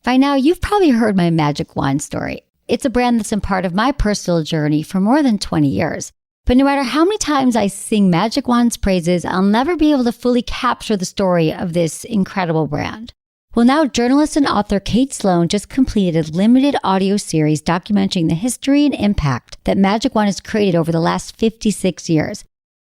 By now, you've probably heard my Magic Wand story. It's a brand that's been part of my personal journey for more than 20 years. But no matter how many times I sing Magic Wand's praises, I'll never be able to fully capture the story of this incredible brand. Well, now journalist and author Kate Sloan just completed a limited audio series documenting the history and impact that Magic Wand has created over the last 56 years.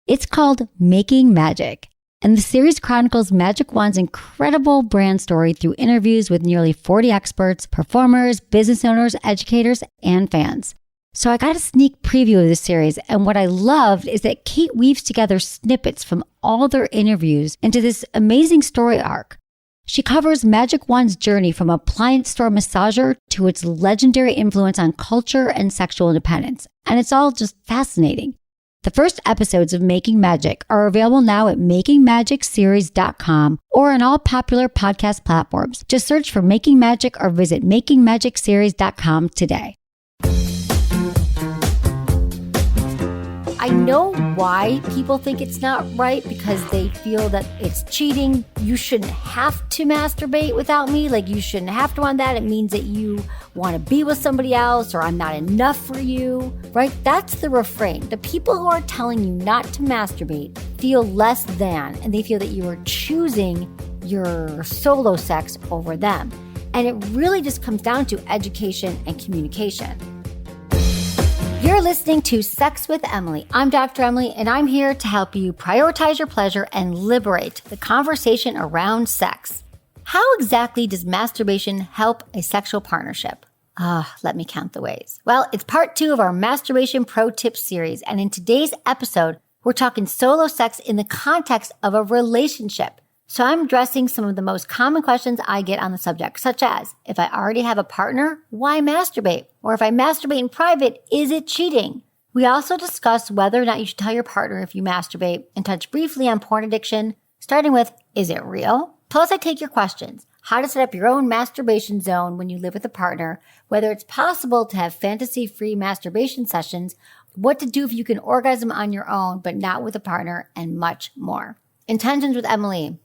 It's called Making Magic. And the series chronicles Magic Wand's incredible brand story through interviews with nearly 40 experts, performers, business owners, educators, and fans. So I got a sneak preview of the series, and what I loved is that Kate weaves together snippets from all their interviews into this amazing story arc. She covers Magic Wand's journey from appliance store massager to its legendary influence on culture and sexual independence, and it's all just fascinating. The first episodes of Making Magic are available now at makingmagicseries.com or on all popular podcast platforms. Just search for Making Magic or visit makingmagicseries.com today. I know why people think it's not right, because they feel that it's cheating. You shouldn't have to masturbate without me. Like, you shouldn't have to want that. It means that you want to be with somebody else, or I'm not enough for you, right? That's the refrain. The people who are telling you not to masturbate feel less than, and they feel that you are choosing your solo sex over them. And it really just comes down to education and communication. You're listening to Sex with Emily. I'm Dr. Emily, and I'm here to help you prioritize your pleasure and liberate the conversation around sex. How exactly does masturbation help a sexual partnership? Let me count the ways. Well, it's part 2 of our Masturbation Pro Tips series, and in today's episode, we're talking solo sex in the context of a relationship. So I'm addressing some of the most common questions I get on the subject, such as, if I already have a partner, why masturbate? Or if I masturbate in private, is it cheating? We also discuss whether or not you should tell your partner if you masturbate, and touch briefly on porn addiction, starting with, is it real? Plus, I take your questions. How to set up your own masturbation zone when you live with a partner, whether it's possible to have fantasy-free masturbation sessions, what to do if you can orgasm on your own but not with a partner, and much more. Intentions with Emily.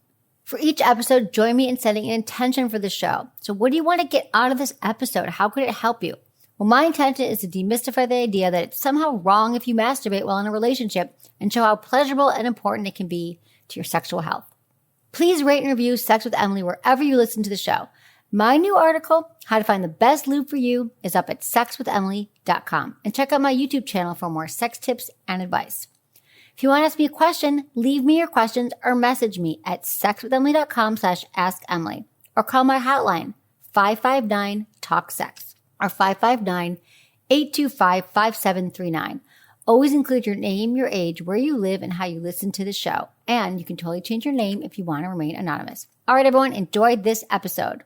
For each episode, join me in setting an intention for the show. So what do you want to get out of this episode? How could it help you? Well, my intention is to demystify the idea that it's somehow wrong if you masturbate while in a relationship, and show how pleasurable and important it can be to your sexual health. Please rate and review Sex with Emily wherever you listen to the show. My new article, How to Find the Best Lube for You, is up at sexwithemily.com. And check out my YouTube channel for more sex tips and advice. If you want to ask me a question, leave me your questions or message me at sexwithemily.com/assemily, or call my hotline 559-TALK-SEX or 559-825-5739. Always include your name, your age, where you live, and how you listen to the show. And you can totally change your name if you want to remain anonymous. All right, everyone, enjoy this episode.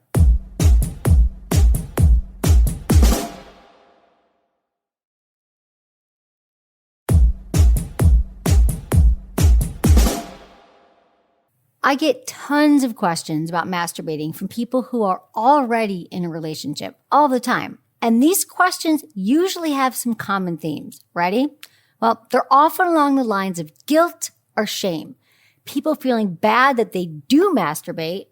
I get tons of questions about masturbating from people who are already in a relationship all the time. And these questions usually have some common themes. Ready? Well, they're often along the lines of guilt or shame. People feeling bad that they do masturbate,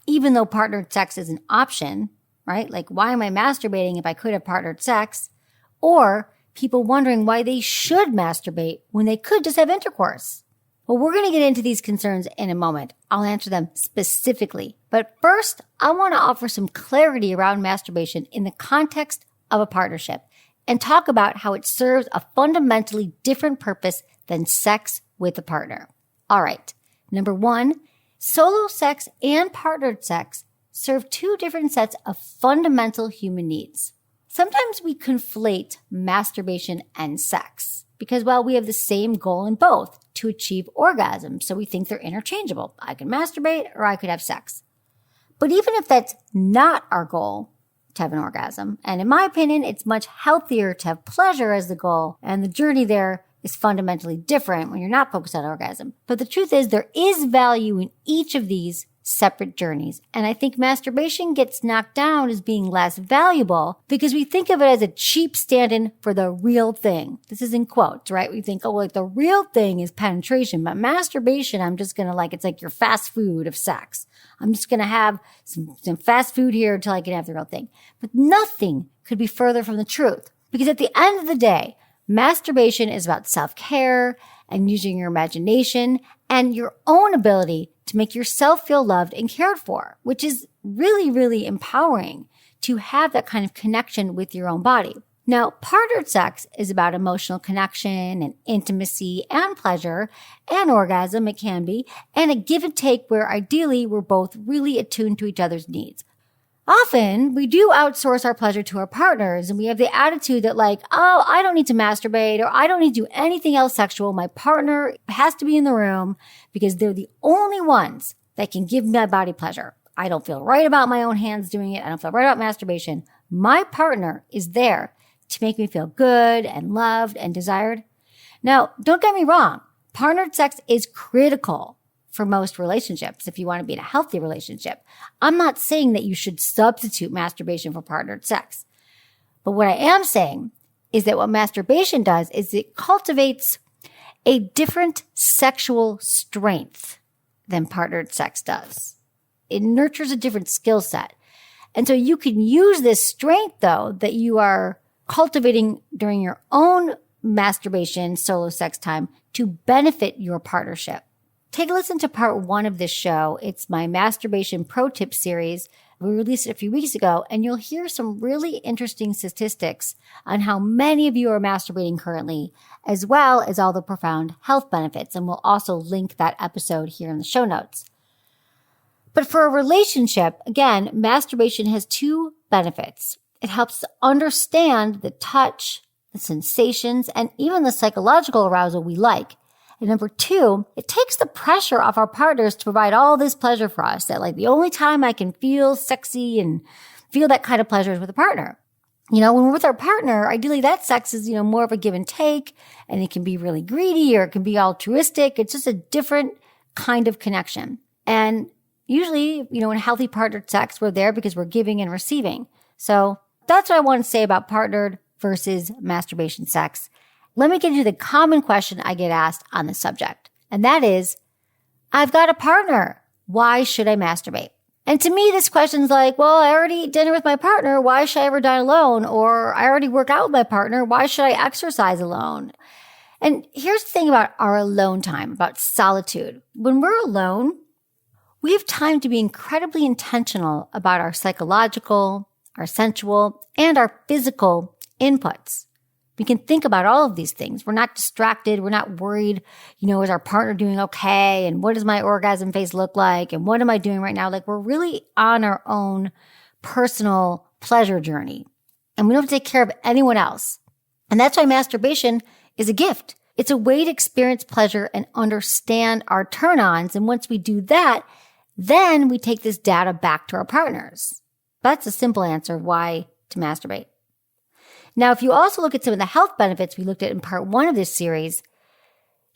even though partnered sex is an option, right? Like, why am I masturbating if I could have partnered sex? Or people wondering why they should masturbate when they could just have intercourse. Well, we're going to get into these concerns in a moment. I'll answer them specifically. But first, I want to offer some clarity around masturbation in the context of a partnership, and talk about how it serves a fundamentally different purpose than sex with a partner. All right. Number 1, solo sex and partnered sex serve 2 different sets of fundamental human needs. Sometimes we conflate masturbation and sex because, well, we have the same goal in both, to achieve orgasm. So we think they're interchangeable. I can masturbate or I could have sex. But even if that's not our goal, to have an orgasm, and in my opinion, it's much healthier to have pleasure as the goal, and the journey there is fundamentally different when you're not focused on orgasm. But the truth is, there is value in each of these separate journeys. And I think masturbation gets knocked down as being less valuable because we think of it as a cheap stand-in for the real thing. This is in quotes, right? We think, oh, like the real thing is penetration, but masturbation, I'm just going to it's like your fast food of sex. I'm just going to have some fast food here until I can have the real thing. But nothing could be further from the truth. Because at the end of the day, masturbation is about self-care and using your imagination and your own ability to make yourself feel loved and cared for, which is really, really empowering to have that kind of connection with your own body. Now, partnered sex is about emotional connection and intimacy and pleasure and orgasm, it can be, and a give and take where ideally we're both really attuned to each other's needs. Often, we do outsource our pleasure to our partners and we have the attitude that like, oh, I don't need to masturbate or I don't need to do anything else sexual. My partner has to be in the room because they're the only ones that can give my body pleasure. I don't feel right about my own hands doing it. I don't feel right about masturbation. My partner is there to make me feel good and loved and desired. Now, don't get me wrong. Partnered sex is critical for most relationships if you want to be in a healthy relationship. I'm not saying that you should substitute masturbation for partnered sex. But what I am saying is that what masturbation does is it cultivates a different sexual strength than partnered sex does. It nurtures a different skill set. And so you can use this strength, though, that you are cultivating during your own masturbation solo sex time to benefit your partnership. Take a listen to part 1 of this show. It's my Masturbation Pro Tip series. We released it a few weeks ago, and you'll hear some really interesting statistics on how many of you are masturbating currently, as well as all the profound health benefits. And we'll also link that episode here in the show notes. But for a relationship, again, masturbation has 2 benefits. It helps to understand the touch, the sensations, and even the psychological arousal we like. And number 2, it takes the pressure off our partners to provide all this pleasure for us. That like the only time I can feel sexy and feel that kind of pleasure is with a partner. You know, when we're with our partner, ideally that sex is, more of a give and take, and it can be really greedy or it can be altruistic. It's just a different kind of connection. And usually, in healthy partnered sex, we're there because we're giving and receiving. So that's what I want to say about partnered versus masturbation sex. Let me get into the common question I get asked on the subject. And that is, I've got a partner. Why should I masturbate? And to me, this question's like, well, I already eat dinner with my partner. Why should I ever dine alone? Or I already work out with my partner. Why should I exercise alone? And here's the thing about our alone time, about solitude. When we're alone, we have time to be incredibly intentional about our psychological, our sensual, and our physical inputs. We can think about all of these things. We're not distracted. We're not worried, is our partner doing okay? And what does my orgasm face look like? And what am I doing right now? Like we're really on our own personal pleasure journey. And we don't have to take care of anyone else. And that's why masturbation is a gift. It's a way to experience pleasure and understand our turn-ons. And once we do that, then we take this data back to our partners. That's a simple answer why to masturbate. Now, if you also look at some of the health benefits we looked at in part 1 of this series,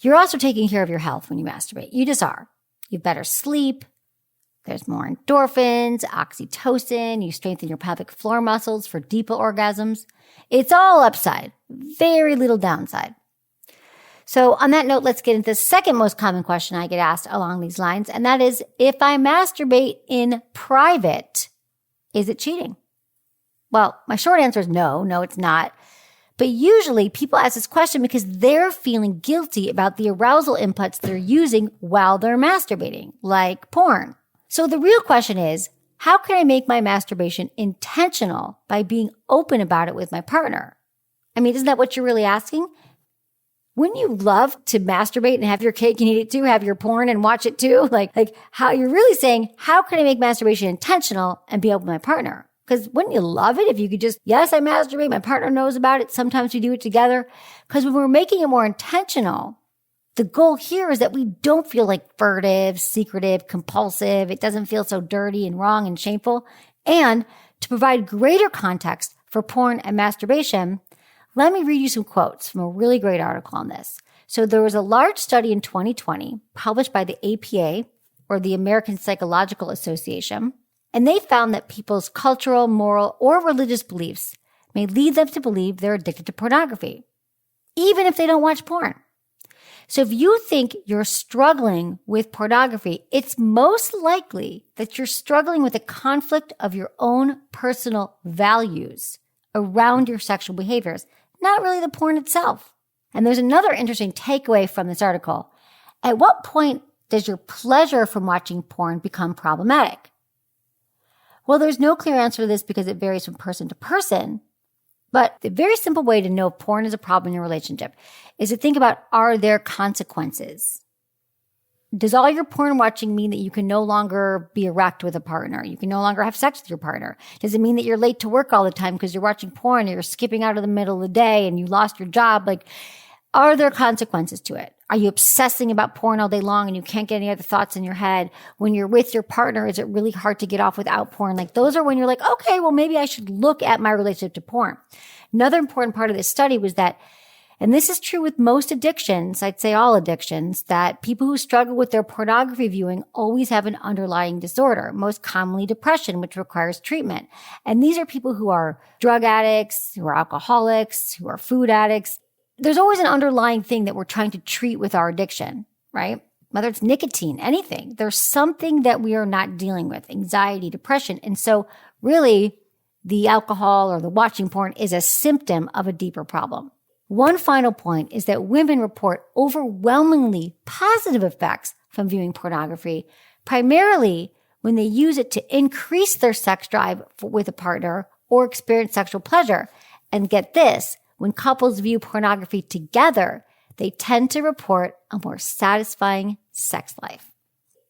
you're also taking care of your health when you masturbate. You just are. You have better sleep. There's more endorphins, oxytocin. You strengthen your pelvic floor muscles for deeper orgasms. It's all upside, very little downside. So on that note, let's get into the second most common question I get asked along these lines, and that is, if I masturbate in private, is it cheating? Well, my short answer is no, it's not. But usually people ask this question because they're feeling guilty about the arousal inputs they're using while they're masturbating, like porn. So the real question is, how can I make my masturbation intentional by being open about it with my partner? I mean, isn't that what you're really asking? Wouldn't you love to masturbate and have your cake and eat it too, have your porn and watch it too? Like how you're really saying, how can I make masturbation intentional and be open with my partner? Because wouldn't you love it if you could just, yes, I masturbate, my partner knows about it, sometimes we do it together. Because when we're making it more intentional, the goal here is that we don't feel like furtive, secretive, compulsive. It doesn't feel so dirty and wrong and shameful. And to provide greater context for porn and masturbation, let me read you some quotes from a really great article on this. So there was a large study in 2020 published by the APA, or the American Psychological Association, and they found that people's cultural, moral, or religious beliefs may lead them to believe they're addicted to pornography, even if they don't watch porn. So if you think you're struggling with pornography, it's most likely that you're struggling with a conflict of your own personal values around your sexual behaviors, not really the porn itself. And there's another interesting takeaway from this article. At what point does your pleasure from watching porn become problematic? Well, there's no clear answer to this because it varies from person to person. But the very simple way to know if porn is a problem in your relationship is to think about, are there consequences? Does all your porn watching mean that you can no longer be erect with a partner? You can no longer have sex with your partner? Does it mean that you're late to work all the time because you're watching porn or you're skipping out of the middle of the day and you lost your job? Like, are there consequences to it? Are you obsessing about porn all day long and you can't get any other thoughts in your head? When you're with your partner, is it really hard to get off without porn? Like, those are when you're like, okay, well, maybe I should look at my relationship to porn. Another important part of this study was that, and this is true with most addictions, I'd say all addictions, that people who struggle with their pornography viewing always have an underlying disorder, most commonly depression, which requires treatment. And these are people who are drug addicts, who are alcoholics, who are food addicts. There's always an underlying thing that we're trying to treat with our addiction, right? Whether it's nicotine, anything. There's something that we are not dealing with, anxiety, depression. And so really, the alcohol or the watching porn is a symptom of a deeper problem. One final point is that women report overwhelmingly positive effects from viewing pornography, primarily when they use it to increase their sex drive with a partner or experience sexual pleasure. And get this, when couples view pornography together, they tend to report a more satisfying sex life.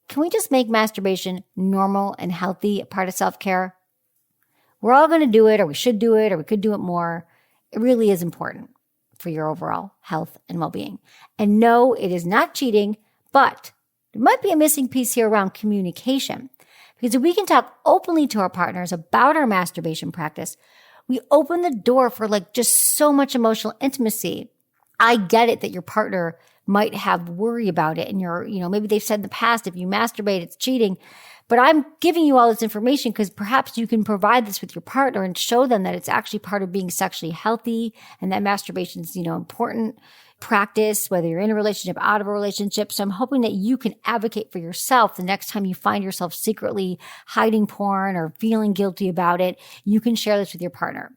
Can we just make masturbation normal and healthy, a part of self-care? We're all going to do it, or we should do it, or we could do it more. It really is important for your overall health and well-being. And no, it is not cheating, but there might be a missing piece here around communication. Because if we can talk openly to our partners about our masturbation practice, we open the door for just so much emotional intimacy. I get it that your partner might have worry about it and maybe they've said in the past, if you masturbate, it's cheating. But I'm giving you all this information because perhaps you can provide this with your partner and show them that it's actually part of being sexually healthy and that masturbation is, important practice, whether you're in a relationship, out of a relationship. So I'm hoping that you can advocate for yourself the next time you find yourself secretly hiding porn or feeling guilty about it. You can share this with your partner.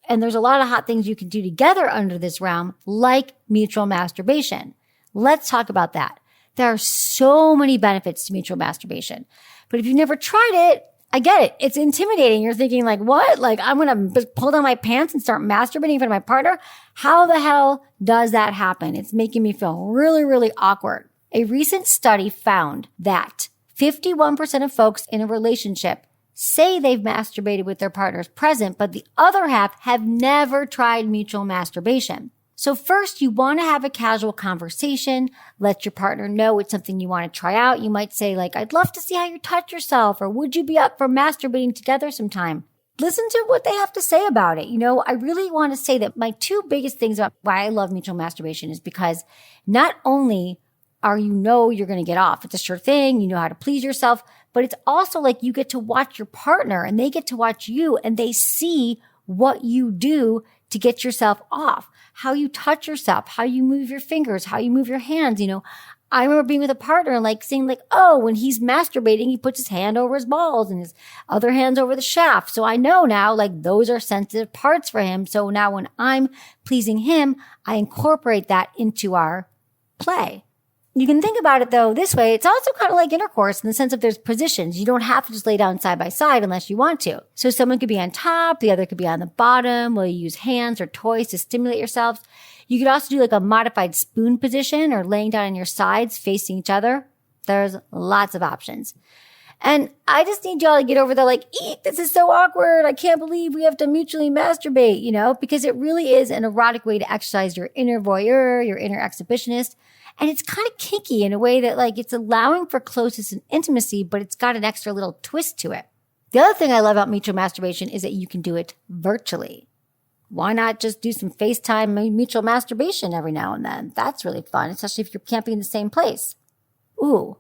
And there's a lot of hot things you can do together under this realm, like mutual masturbation. Let's talk about that. There are so many benefits to mutual masturbation. But if you've never tried it, I get it. It's intimidating. You're thinking what? I'm going to pull down my pants and start masturbating in front of my partner? How the hell does that happen? It's making me feel really, really awkward. A recent study found that 51% of folks in a relationship say they've masturbated with their partners present, but the other half have never tried mutual masturbation. So first, you want to have a casual conversation. Let your partner know it's something you want to try out. You might say I'd love to see how you touch yourself, or would you be up for masturbating together sometime? Listen to what they have to say about it. I really want to say that my two biggest things about why I love mutual masturbation is because not only you're going to get off, it's a sure thing, you know how to please yourself, but it's also you get to watch your partner and they get to watch you and they see what you do to get yourself off, how you touch yourself, how you move your fingers, how you move your hands. I remember being with a partner and saying oh, when he's masturbating, he puts his hand over his balls and his other hand's over the shaft. So I know now those are sensitive parts for him. So now when I'm pleasing him, I incorporate that into our play. You can think about it though this way. It's also kind of like intercourse in the sense of there's positions. You don't have to just lay down side by side unless you want to. So someone could be on top, the other could be on the bottom. Will you use hands or toys to stimulate yourselves? You could also do a modified spoon position or laying down on your sides facing each other. There's lots of options. And I just need y'all to get over the eek, this is so awkward. I can't believe we have to mutually masturbate, because it really is an erotic way to exercise your inner voyeur, your inner exhibitionist. And it's kind of kinky in a way that it's allowing for closeness and intimacy, but it's got an extra little twist to it. The other thing I love about mutual masturbation is that you can do it virtually. Why not just do some FaceTime mutual masturbation every now and then? That's really fun, especially if you can't be in the same place. Ooh,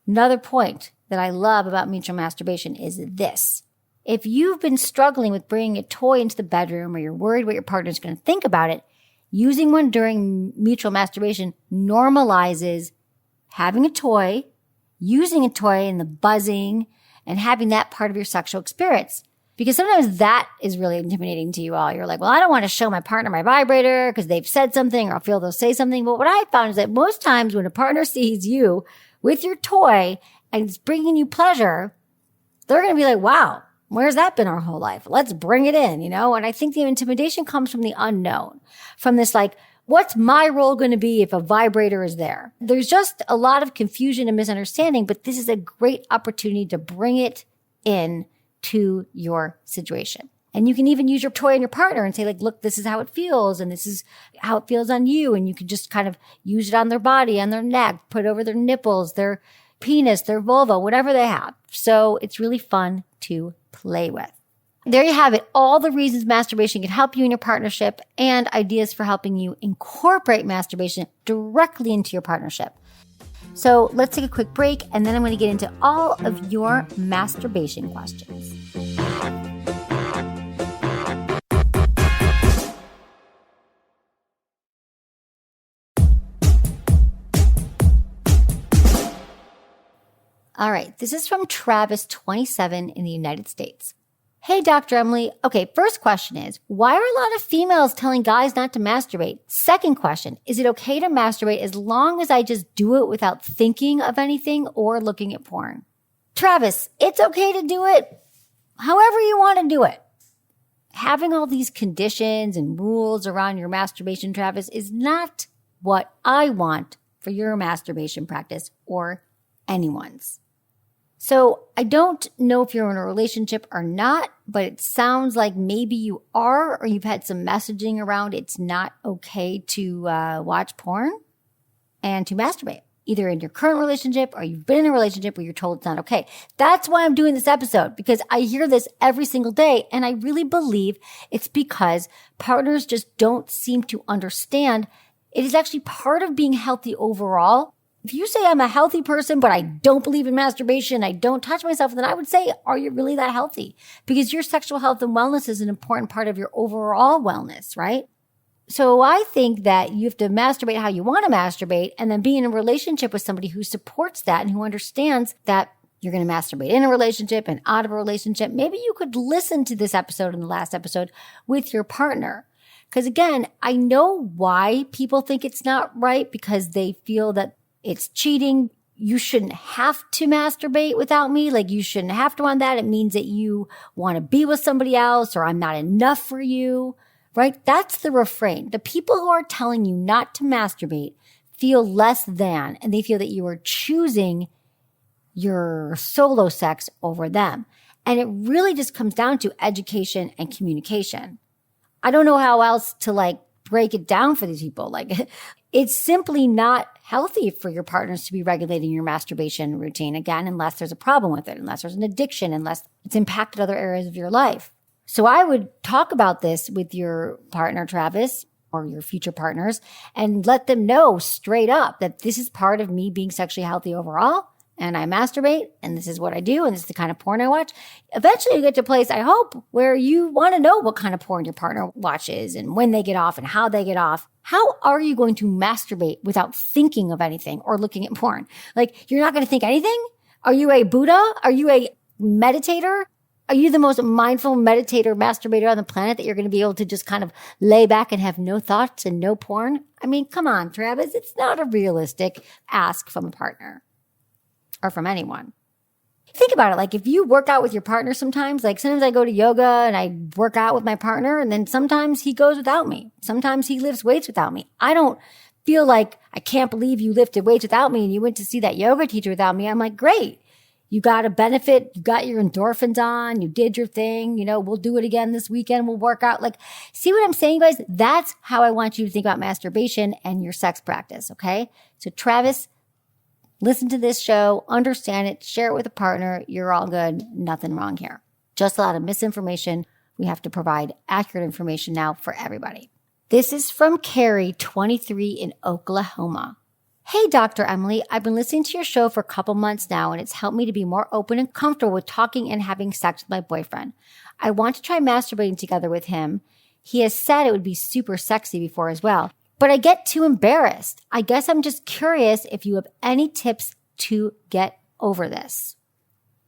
another point that I love about mutual masturbation is this. If you've been struggling with bringing a toy into the bedroom or you're worried what your partner's going to think about it, Using one during mutual masturbation normalizes having a toy, using a toy and the buzzing and having that part of your sexual experience. Because sometimes that is really intimidating to you all. You're like, well, I don't want to show my partner my vibrator because they've said something or I feel they'll say something. But what I found is that most times when a partner sees you with your toy and it's bringing you pleasure, they're going to be like, wow, where's that been our whole life? Let's bring it in, And I think the intimidation comes from the unknown, from this like, what's my role going to be if a vibrator is there? There's just a lot of confusion and misunderstanding, but this is a great opportunity to bring it in to your situation. And you can even use your toy on your partner and say like, look, this is how it feels. And this is how it feels on you. And you can just kind of use it on their body, on their neck, put over their nipples, their penis, their vulva, whatever they have. So it's really fun to play with. There you have it. All the reasons masturbation can help you in your partnership and ideas for helping you incorporate masturbation directly into your partnership. So let's take a quick break, and then I'm going to get into all of your masturbation questions. All right, this is from Travis, 27, in the United States. Hey, Dr. Emily. Okay, first question is, why are a lot of females telling guys not to masturbate? Second question, is it okay to masturbate as long as I just do it without thinking of anything or looking at porn? Travis, it's okay to do it however you want to do it. Having all these conditions and rules around your masturbation, Travis, is not what I want for your masturbation practice or anyone's. So I don't know if you're in a relationship or not, but it sounds like maybe you are, or you've had some messaging around it's not okay to watch porn and to masturbate, either in your current relationship or you've been in a relationship where you're told it's not okay. That's why I'm doing this episode, because I hear this every single day, and I really believe it's because partners just don't seem to understand it is actually part of being healthy overall. If you say I'm a healthy person, but I don't believe in masturbation, I don't touch myself, then I would say, are you really that healthy? Because your sexual health and wellness is an important part of your overall wellness, right? So I think that you have to masturbate how you want to masturbate, and then be in a relationship with somebody who supports that and who understands that you're going to masturbate in a relationship and out of a relationship. Maybe you could listen to this episode and the last episode with your partner. Because again, I know why people think it's not right, because they feel that it's cheating. You shouldn't have to masturbate without me. Like, you shouldn't have to want that. It means that you want to be with somebody else, or I'm not enough for you, right? That's the refrain. The people who are telling you not to masturbate feel less than, and they feel that you are choosing your solo sex over them. And it really just comes down to education and communication. I don't know how else to break it down for these people. It's simply not healthy for your partners to be regulating your masturbation routine, again, unless there's a problem with it, unless there's an addiction, unless it's impacted other areas of your life. So I would talk about this with your partner, Travis, or your future partners, and let them know straight up that this is part of me being sexually healthy overall, and I masturbate, and this is what I do, and this is the kind of porn I watch. Eventually you get to a place, I hope, where you want to know what kind of porn your partner watches and when they get off and how they get off. How are you going to masturbate without thinking of anything or looking at porn? You're not going to think anything? Are you a Buddha? Are you a meditator? Are you the most mindful meditator, masturbator on the planet, that you're going to be able to just kind of lay back and have no thoughts and no porn? I mean, come on, Travis. It's not a realistic ask from a partner. Or from anyone. Think about it. If you work out with your partner sometimes I go to yoga and I work out with my partner, and then sometimes he goes without me. Sometimes he lifts weights without me. I don't feel like, I can't believe you lifted weights without me and you went to see that yoga teacher without me. I'm like, great. You got a benefit. You got your endorphins on. You did your thing. We'll do it again this weekend. We'll work out. See what I'm saying, guys? That's how I want you to think about masturbation and your sex practice. Okay. So Travis, listen to this show, understand it, share it with a partner. You're all good. Nothing wrong here. Just a lot of misinformation. We have to provide accurate information now for everybody. This is from Carrie, 23, in Oklahoma. Hey, Dr. Emily, I've been listening to your show for a couple months now, and it's helped me to be more open and comfortable with talking and having sex with my boyfriend. I want to try masturbating together with him. He has said it would be super sexy before as well. But I get too embarrassed. I guess I'm just curious if you have any tips to get over this.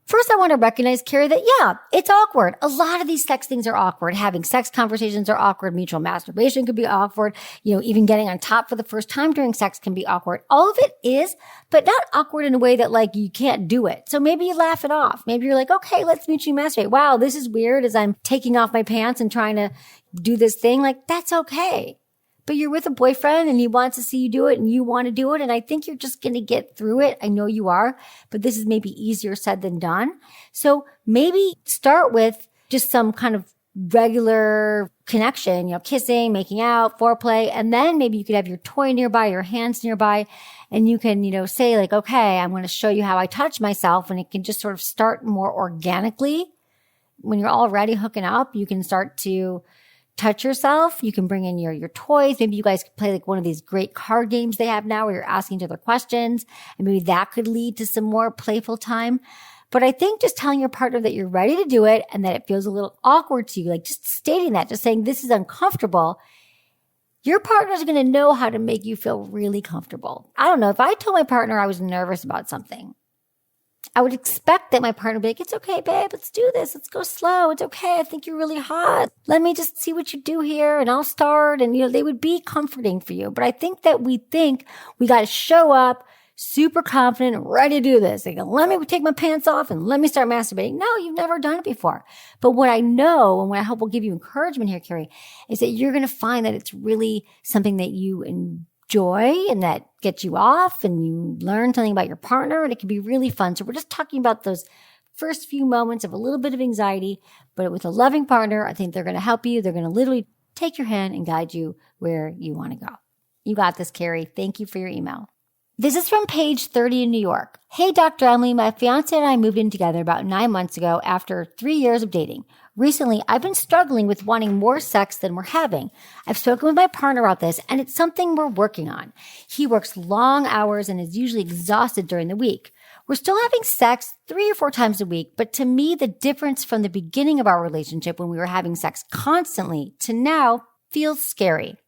First, I want to recognize, Carrie, that yeah, it's awkward. A lot of these sex things are awkward. Having sex conversations are awkward. Mutual masturbation could be awkward. Even getting on top for the first time during sex can be awkward. All of it is, but not awkward in a way that like you can't do it. So maybe you laugh it off. Maybe you're like, okay, let's mutually masturbate. Wow, this is weird as I'm taking off my pants and trying to do this thing. Like, that's okay. But you're with a boyfriend and he wants to see you do it and you want to do it. And I think you're just going to get through it. I know you are, but this is maybe easier said than done. So maybe start with just some kind of regular connection, kissing, making out, foreplay. And then maybe you could have your toy nearby, your hands nearby, and you can, say like, okay, I'm going to show you how I touch myself. And it can just sort of start more organically. When you're already hooking up, you can start to touch yourself. You can bring in your toys. Maybe you guys could play like one of these great card games they have now where you're asking each other questions. And maybe that could lead to some more playful time. But I think just telling your partner that you're ready to do it and that it feels a little awkward to you, like just stating that, just saying this is uncomfortable, your partner's going to know how to make you feel really comfortable. I don't know. If I told my partner I was nervous about something, I would expect that my partner would be like, it's okay, babe, let's do this. Let's go slow. It's okay. I think you're really hot. Let me just see what you do here and I'll start. And, they would be comforting for you. But I think that we think we got to show up super confident and ready to do this. Like, let me take my pants off and let me start masturbating. No, you've never done it before. But what I know and what I hope will give you encouragement here, Carrie, is that you're going to find that it's really something that you enjoy and that gets you off and you learn something about your partner and it can be really fun. So we're just talking about those first few moments of a little bit of anxiety, but with a loving partner, I think they're going to help you. They're going to literally take your hand and guide you where you want to go. You got this, Carrie. Thank you for your email. This is from page 30 in New York. Hey, Dr. Emily, my fiance and I moved in together about 9 months ago after 3 years of dating. Recently, I've been struggling with wanting more sex than we're having. I've spoken with my partner about this, and it's something we're working on. He works long hours and is usually exhausted during the week. We're still having sex 3 or 4 times a week, but to me, the difference from the beginning of our relationship when we were having sex constantly to now feels scary.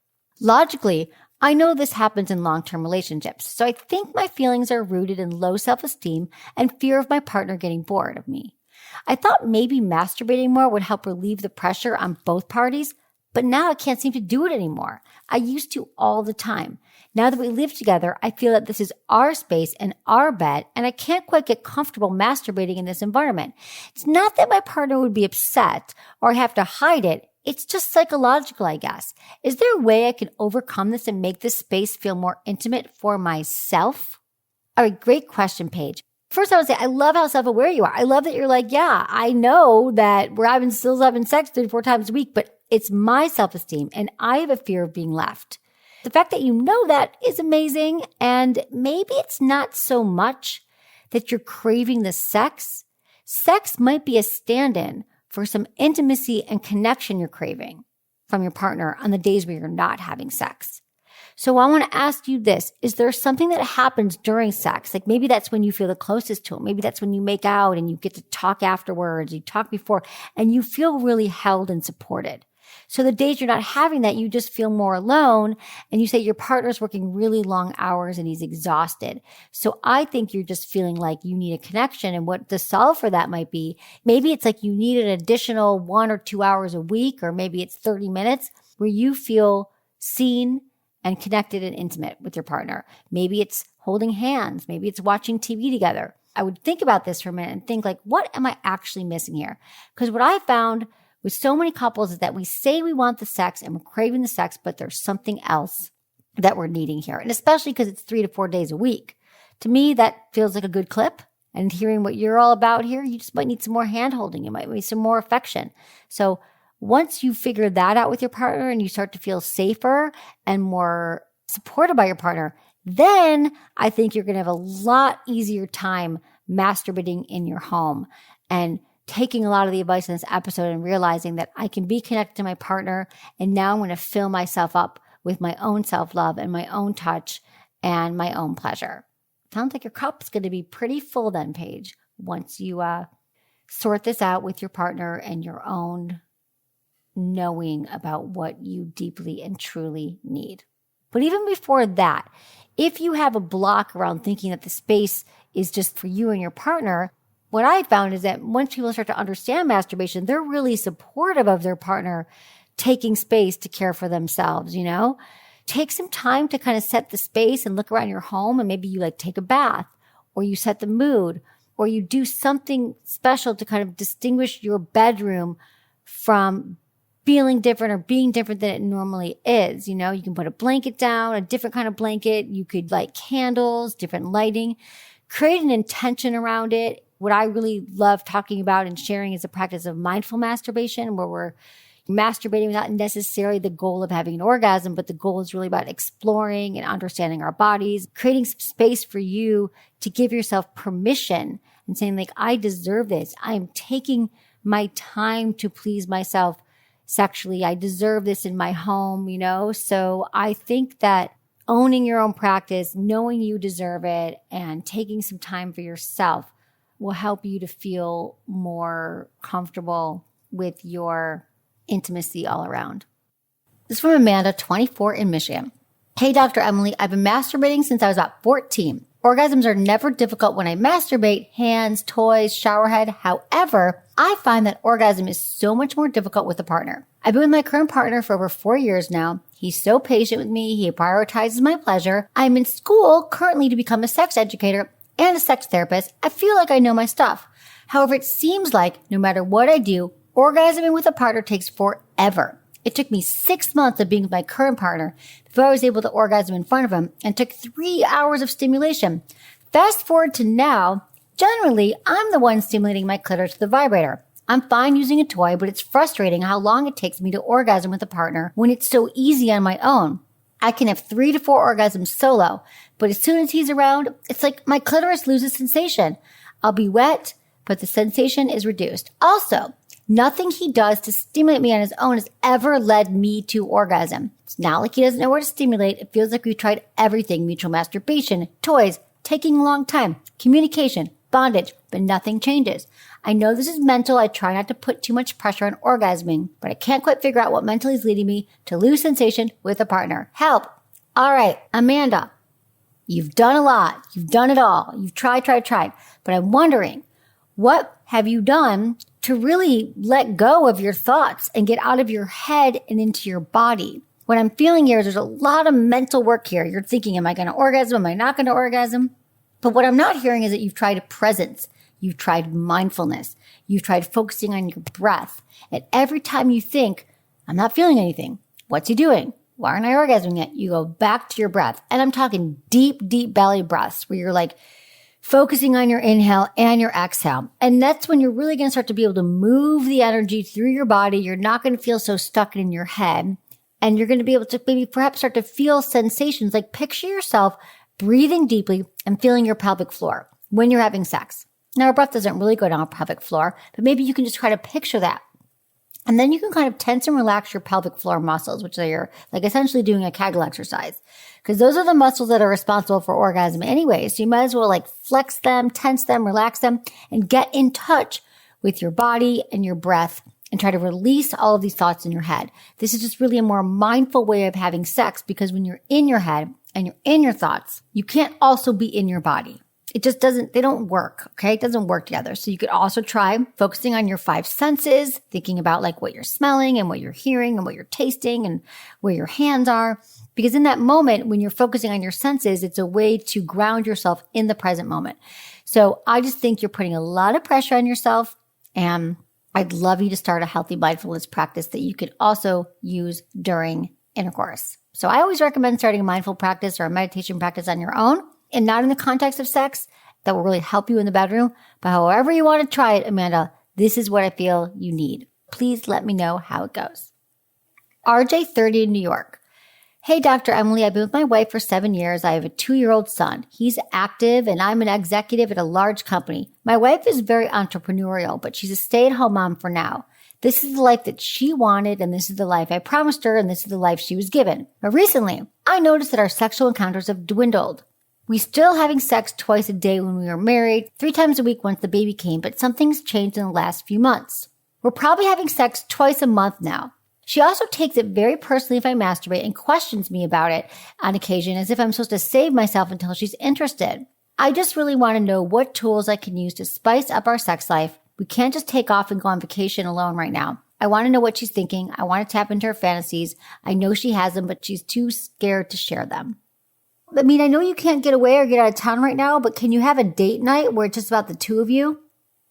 Logically, I know this happens in long-term relationships, so I think my feelings are rooted in low self-esteem and fear of my partner getting bored of me. I thought maybe masturbating more would help relieve the pressure on both parties, but now I can't seem to do it anymore. I used to all the time. Now that we live together, I feel that this is our space and our bed, and I can't quite get comfortable masturbating in this environment. It's not that my partner would be upset or I have to hide it. It's just psychological, I guess. Is there a way I can overcome this and make this space feel more intimate for myself? All right, great question, Paige. First, I would say, I love how self-aware you are. I love that you're like, yeah, I know that we're still having sex 3 to 4 times a week, but it's my self-esteem and I have a fear of being left. The fact that you know that is amazing. And maybe it's not so much that you're craving the sex. Sex might be a stand-in for some intimacy and connection you're craving from your partner on the days where you're not having sex. So I want to ask you this. Is there something that happens during sex? Like maybe that's when you feel the closest to him. Maybe that's when you make out and you get to talk afterwards, you talk before, and you feel really held and supported. So the days you're not having that, you just feel more alone and you say your partner's working really long hours and he's exhausted. So I think you're just feeling like you need a connection, and what the solve for that might be, maybe it's like you need an additional 1 or 2 hours a week, or maybe it's 30 minutes where you feel seen and connected and intimate with your partner. Maybe it's holding hands. Maybe it's watching TV together. I would think about this for a minute and think like, what am I actually missing here? Because what I found with so many couples is that we say we want the sex and we're craving the sex, but there's something else that we're needing here. And especially because it's 3 to 4 days a week. To me, that feels like a good clip. And hearing what you're all about here, you just might need some more hand holding. You might need some more affection. So once you figure that out with your partner and you start to feel safer and more supported by your partner, then I think you're going to have a lot easier time masturbating in your home and taking a lot of the advice in this episode and realizing that I can be connected to my partner, and now I'm going to fill myself up with my own self-love and my own touch and my own pleasure. Sounds like your cup's going to be pretty full then, Paige, once you sort this out with your partner and your own knowing about what you deeply and truly need. But even before that, if you have a block around thinking that the space is just for you and your partner, what I found is that once people start to understand masturbation, they're really supportive of their partner taking space to care for themselves, you know? Take some time to kind of set the space and look around your home, and maybe you like take a bath, or you set the mood, or you do something special to kind of distinguish your bedroom from feeling different or being different than it normally is. You know, you can put a blanket down, a different kind of blanket. You could light candles, different lighting, create an intention around it. What I really love talking about and sharing is the practice of mindful masturbation, where we're masturbating without necessarily the goal of having an orgasm, but the goal is really about exploring and understanding our bodies, creating some space for you to give yourself permission and saying like, I deserve this. I am taking my time to please myself sexually. I deserve this in my home, you know? So I think that owning your own practice, knowing you deserve it, and taking some time for yourself will help you to feel more comfortable with your intimacy all around. This is from Amanda, 24, in Michigan. Hey, Dr. Emily, I've been masturbating since I was about 14. Orgasms are never difficult when I masturbate, hands, toys, showerhead. However, I find that orgasm is so much more difficult with a partner. I've been with my current partner for over 4 years now. He's so patient with me. He prioritizes my pleasure. I'm in school currently to become a sex educator and a sex therapist. I feel like I know my stuff. However, it seems like no matter what I do, orgasming with a partner takes forever. It took me 6 months of being with my current partner before I was able to orgasm in front of him, and took 3 hours of stimulation. Fast forward to now, generally, I'm the one stimulating my clitoris with the vibrator. I'm fine using a toy, but it's frustrating how long it takes me to orgasm with a partner when it's so easy on my own. I can have 3 to 4 orgasms solo, but as soon as he's around, it's like my clitoris loses sensation. I'll be wet, but the sensation is reduced. Also, nothing he does to stimulate me on his own has ever led me to orgasm. It's not like he doesn't know where to stimulate. It feels like we've tried everything: mutual masturbation, toys, taking a long time, communication, bondage, but nothing changes. I know this is mental. I try not to put too much pressure on orgasming, but I can't quite figure out what mentally is leading me to lose sensation with a partner. Help. All right, Amanda, you've done a lot. You've done it all. You've tried. But I'm wondering, what have you done to really let go of your thoughts and get out of your head and into your body? What I'm feeling here is there's a lot of mental work here. You're thinking, am I going to orgasm? Am I not going to orgasm? But what I'm not hearing is that you've tried presence. You've tried mindfulness. You've tried focusing on your breath. And every time you think, I'm not feeling anything. What's he doing? Why aren't I orgasming yet? You go back to your breath. And I'm talking deep, deep belly breaths where you're like focusing on your inhale and your exhale. And that's when you're really going to start to be able to move the energy through your body. You're not going to feel so stuck in your head. And you're going to be able to maybe perhaps start to feel sensations, like picture yourself breathing deeply and feeling your pelvic floor when you're having sex. Now, our breath doesn't really go down our pelvic floor, but maybe you can just try to picture that. And then you can kind of tense and relax your pelvic floor muscles, which are like essentially doing a Kegel exercise, because those are the muscles that are responsible for orgasm anyway. So you might as well like flex them, tense them, relax them, and get in touch with your body and your breath and try to release all of these thoughts in your head. This is just really a more mindful way of having sex, because when you're in your head and you're in your thoughts, you can't also be in your body. It just doesn't, they don't work, okay? It doesn't work together. So you could also try focusing on your 5 senses, thinking about like what you're smelling and what you're hearing and what you're tasting and where your hands are. Because in that moment, when you're focusing on your senses, it's a way to ground yourself in the present moment. So I just think you're putting a lot of pressure on yourself, and I'd love you to start a healthy mindfulness practice that you could also use during intercourse. So I always recommend starting a mindful practice or a meditation practice on your own, and not in the context of sex. That will really help you in the bedroom. But however you want to try it, Amanda, this is what I feel you need. Please let me know how it goes. RJ, 30, in New York. Hey, Dr. Emily, I've been with my wife for 7 years. I have a 2-year-old son. He's active and I'm an executive at a large company. My wife is very entrepreneurial, but she's a stay-at-home mom for now. This is the life that she wanted, and this is the life I promised her, and this is the life she was given. But recently, I noticed that our sexual encounters have dwindled. We still having sex twice a day when we were married, 3 times a week once the baby came, but something's changed in the last few months. We're probably having sex twice a month now. She also takes it very personally if I masturbate and questions me about it on occasion as if I'm supposed to save myself until she's interested. I just really want to know what tools I can use to spice up our sex life. We can't just take off and go on vacation alone right now. I want to know what she's thinking. I want to tap into her fantasies. I know she has them, but she's too scared to share them. I mean, I know you can't get away or get out of town right now, but can you have a date night where it's just about the two of you?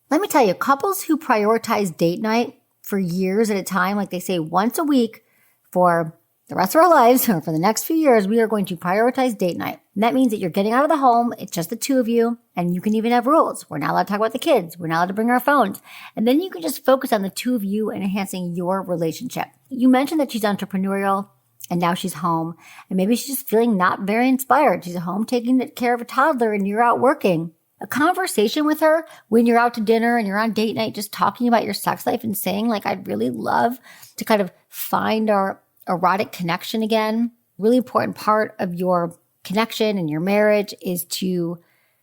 Let me tell you, couples who prioritize date night for years at a time, like they say once a week for the rest of our lives or for the next few years, we are going to prioritize date night. And that means that you're getting out of the home. It's just the two of you, and you can even have rules. We're not allowed to talk about the kids. We're not allowed to bring our phones. And then you can just focus on the two of you and enhancing your relationship. You mentioned that she's entrepreneurial and now she's home, and maybe she's just feeling not very inspired. She's at home taking care of a toddler and you're out working. A conversation with her when you're out to dinner and you're on date night, just talking about your sex life and saying, like, I'd really love to kind of find our erotic connection again. Really important part of your connection and your marriage is to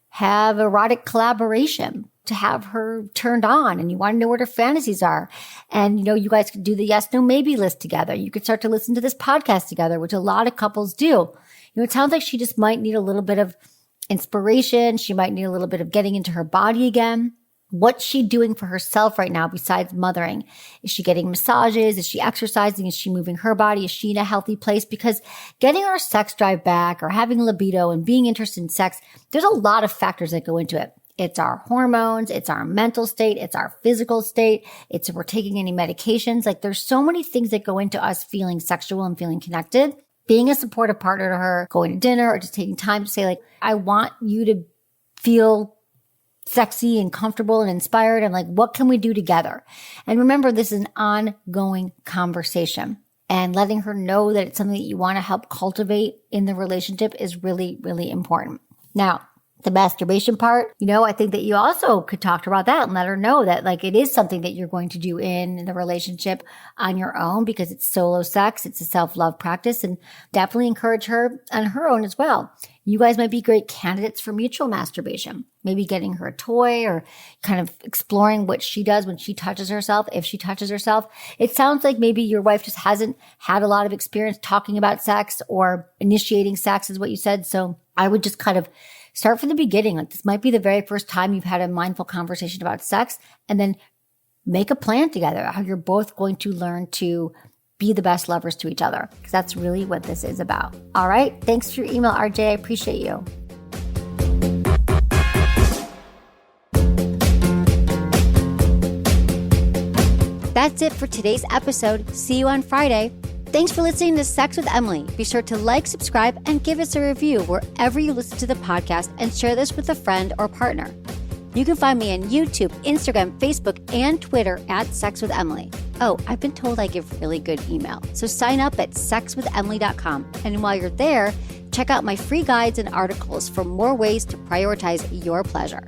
have erotic collaboration, to have her turned on, and you want to know what her fantasies are. And, you guys could do the yes, no, maybe list together. You could start to listen to this podcast together, which a lot of couples do. It sounds like she just might need a little bit of inspiration. She might need a little bit of getting into her body again. What's she doing for herself right now besides mothering? Is she getting massages? Is she exercising? Is she moving her body? Is she in a healthy place? Because getting our sex drive back or having libido and being interested in sex, there's a lot of factors that go into it. It's our hormones. It's our mental state. It's our physical state. It's if we're taking any medications. Like, there's so many things that go into us feeling sexual and feeling connected. Being a supportive partner to her, going to dinner, or just taking time to say, like, I want you to feel sexy and comfortable and inspired, and like, what can we do together? And remember, this is an ongoing conversation, and letting her know that it's something that you want to help cultivate in the relationship is really, really important. Now, the masturbation part, I think that you also could talk to her about that and let her know that, like, it is something that you're going to do in the relationship on your own because it's solo sex. It's a self-love practice, and definitely encourage her on her own as well. You guys might be great candidates for mutual masturbation. Maybe getting her a toy or kind of exploring what she does when she touches herself, if she touches herself. It sounds like maybe your wife just hasn't had a lot of experience talking about sex or initiating sex is what you said. So I would just kind of start from the beginning. Like, this might be the very first time you've had a mindful conversation about sex, and then make a plan together how you're both going to learn to be the best lovers to each other, because that's really what this is about. All right. Thanks for your email, RJ. I appreciate you. That's it for today's episode. See you on Friday. Thanks for listening to Sex with Emily. Be sure to like, subscribe, and give us a review wherever you listen to the podcast, and share this with a friend or partner. You can find me on YouTube, Instagram, Facebook, and Twitter at Sex with Emily. Oh, I've been told I give really good email. So sign up at sexwithemily.com. And while you're there, check out my free guides and articles for more ways to prioritize your pleasure.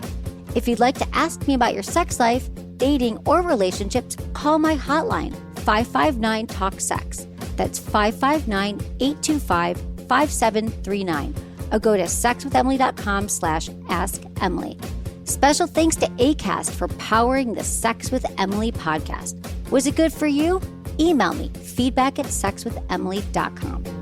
If you'd like to ask me about your sex life, dating, or relationships, call my hotline, 559-TALK-SEX. That's 559-825-5739. Or go to sexwithemily.com/askemily. Special thanks to Acast for powering the Sex with Emily podcast. Was it good for you? Email me, feedback@sexwithemily.com.